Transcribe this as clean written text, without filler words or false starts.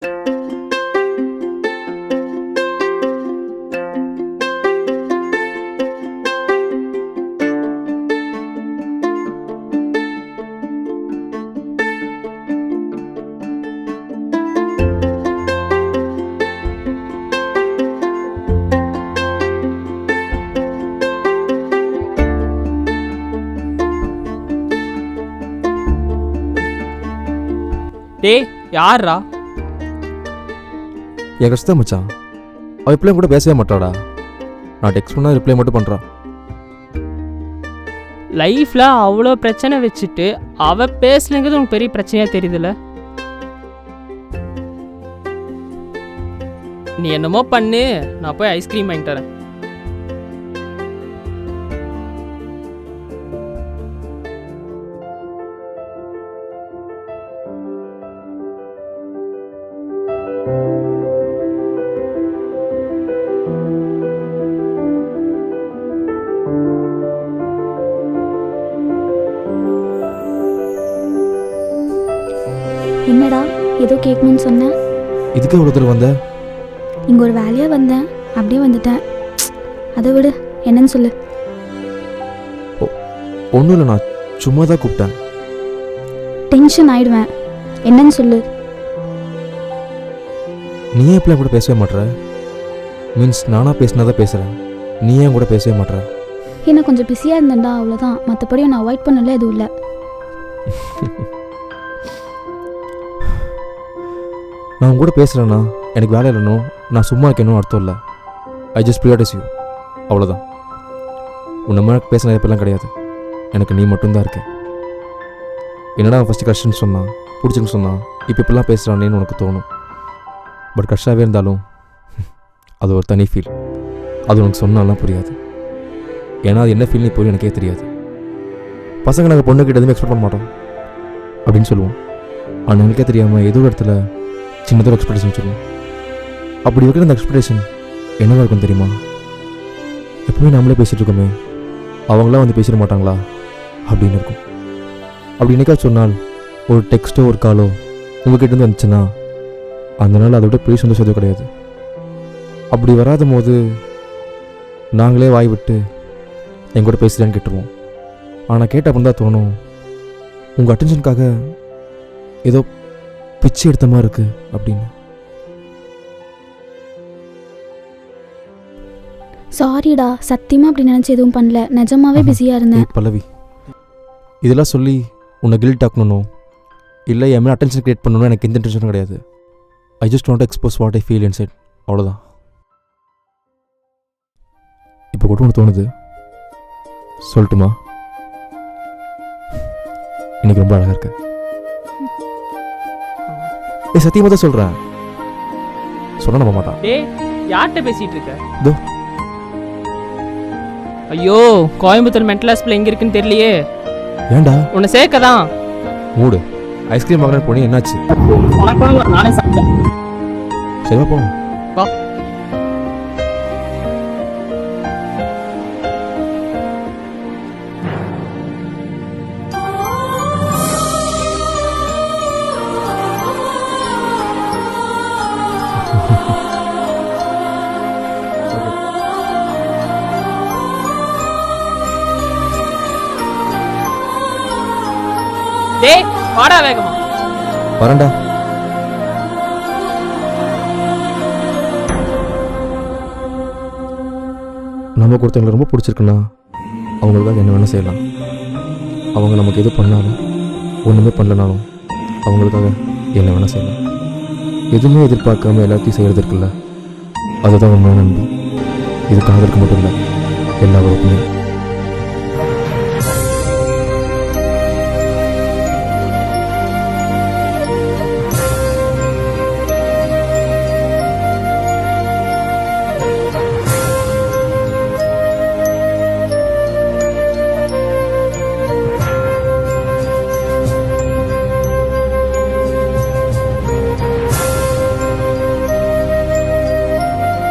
டேய் யாரா? என் கஷ்டம் மச்சான். அவள் ரிப்ளை கூட பேசவே மாட்டாடா. நான் டெக்ஸ்ட் பண்ணால் ரிப்ளை மட்டும் பண்ணுறான். லைஃப்பில் அவ்வளோ பிரச்சனை வச்சுட்டு அவள் பேசலைங்கிறது உனக்கு பெரிய பிரச்சனையாக தெரியுதுல்ல? நீ என்னமோ பண்ணு, நான் போய் ஐஸ்கிரீம் வாங்கி தரேன். என்னடா ஏதோ கேட்கணும்னு சொன்னேன்? இதுக்கு எவ்வளோ தூரம் வந்த? இங்கே ஒரு வேலையாக வந்தேன், அப்படியே வந்துட்டேன். அதை விடு, என்னன்னு சொல்லு. ஒன்றும் இல்லை, நான் சும்மா தான் கூப்பிட்டேன். டென்ஷன் ஆயிடுவேன், என்னன்னு சொல்லு. நீ ஏன் இப்படி கூட பேசவே மாட்டேற? மீன்ஸ் நானாக பேசினா தான் பேசுகிறேன், நீ ஏன் கூட பேசவே மாட்டேற? என்ன கொஞ்சம் பிஸியாக இருந்தேன்டா, அவ்வளோதான். மற்றபடி நான் அவாய்ட் பண்ணல, எதுவும் இல்லை. நான் உங்க கூட பேசுகிறேன்னா எனக்கு வேலை இல்லைனோ, நான் சும்மா இருக்கணும் அர்த்தம் இல்லை. ஐ ஜஸ்ட் ப்ரியாரிட்டைஸ் யூ, அவ்வளோதான். உன்ன மாதிரி பேச நிறைய பேர்லாம் கிடையாது, எனக்கு நீ மட்டும்தான் இருக்க. என்னடா ஃபஸ்ட்டு கஷ்டம்னு சொன்னான், பிடிச்சின்னு சொன்னான், இப்போ இப்படிலாம் பேசுகிறானேன்னு உனக்கு தோணும். பட் கஷ்டமாகவே இருந்தாலும் அது ஒரு தனி ஃபீல். அது உனக்கு சொன்னாலாம் புரியாது. ஏன்னா அது என்ன ஃபீல்னு இப்போ எனக்கே தெரியாது. பசங்க நாங்கள் பொண்ணுக்கிட்ட எதுவுமே எக்ஸ்பெக்ட் பண்ண மாட்டோம் அப்படின்னு சொல்லுவோம். ஆனால் எனக்கே தெரியாமல் ஏதோ ஒரு இடத்துல சின்னதாக எக்ஸ்பெக்டேஷன் வச்சுருவோம். அப்படி இருக்கிற அந்த எக்ஸ்பெக்டேஷன் என்னவா இருக்கும் தெரியுமா? எப்பவுமே நம்மளே பேசிகிட்டு இருக்கோமே, அவங்களாம் வந்து பேசிட மாட்டாங்களா அப்படின்னு இருக்கும். அப்படி என்னைக்காச்சும் சொன்னால் ஒரு டெக்ஸ்ட்டோ ஒரு காலோ உங்கள்கிட்ட வந்துச்சுன்னா அந்த நாள் அதை விட பெரிய சந்தோஷம் எதுவும் கிடையாது. அப்படி வராத போது நாங்களே வாய் விட்டு எங்கூட பேசுகிறான்னு கேட்டுருவோம். ஆனால் கேட்ட அப்புறம் தான் தோணும், உங்கள் அட்டென்ஷனுக்காக ஏதோ பிச்சு எடுத்த மாதிரி இருக்கு அப்படின்னு. சாரிடா, சத்தியமாக அப்படி நினச்சி எதுவும் பண்ணல. நிஜமாவே பிஸியாக இருந்தேன். பல்லவி, இதெல்லாம் சொல்லி உன்னை கில்ட் ஆக்கணும் இல்லை என் மேலே அட்டென்ஷன் கிரியேட் பண்ணணும் எனக்கு எந்த இன்டென்ஷனும் கிடையாது. I just want to expose what I feel inside, அவ்வளோதான். இப்போ கூட ஒன்று தோணுது, சொல்லட்டுமா? இன்னைக்கு ரொம்ப அழகாக இருக்கு. சத்தியமாக தான் சொல்கிறேன், சொன்ன நம்ப மாட்டான். டேய் யார்கிட்ட பேசிட்டு இருக்க? தோ. ஐயோ, கோயம்புத்தூர் மென்டல் ஹாஸ்பிட்டல் எங்க இருக்குன்னு தெரியலையே. ஏன்டா? உன்னை சேர்க்கதான். மூடு. ஐஸ்கிரீம் வாங்கினு போனி, என்னாச்சு? நானே சாப்பிட்டேன். சரிவா போவோம். வா. டேய் வாடா வேகமா. வரேன்டா. நம்ம கொடுத்தவங்களை ரொம்ப பிடிச்சிருக்குன்னா அவங்களுக்காக என்ன வேணால் செய்யலாம். அவங்க நமக்கு எது பண்ணாலும் ஒன்றுமே பண்ணலனாலும் அவங்களுக்காக என்ன வேணால் செய்யலாம். எதுவுமே எதிர்பார்க்காம எல்லாத்தையும் செய்கிறது இருக்குல்ல, அதுதான் உண்மையான நண்பு. இது காதலுக்கு மட்டும் இல்லை, எல்லா உறவுக்குமே.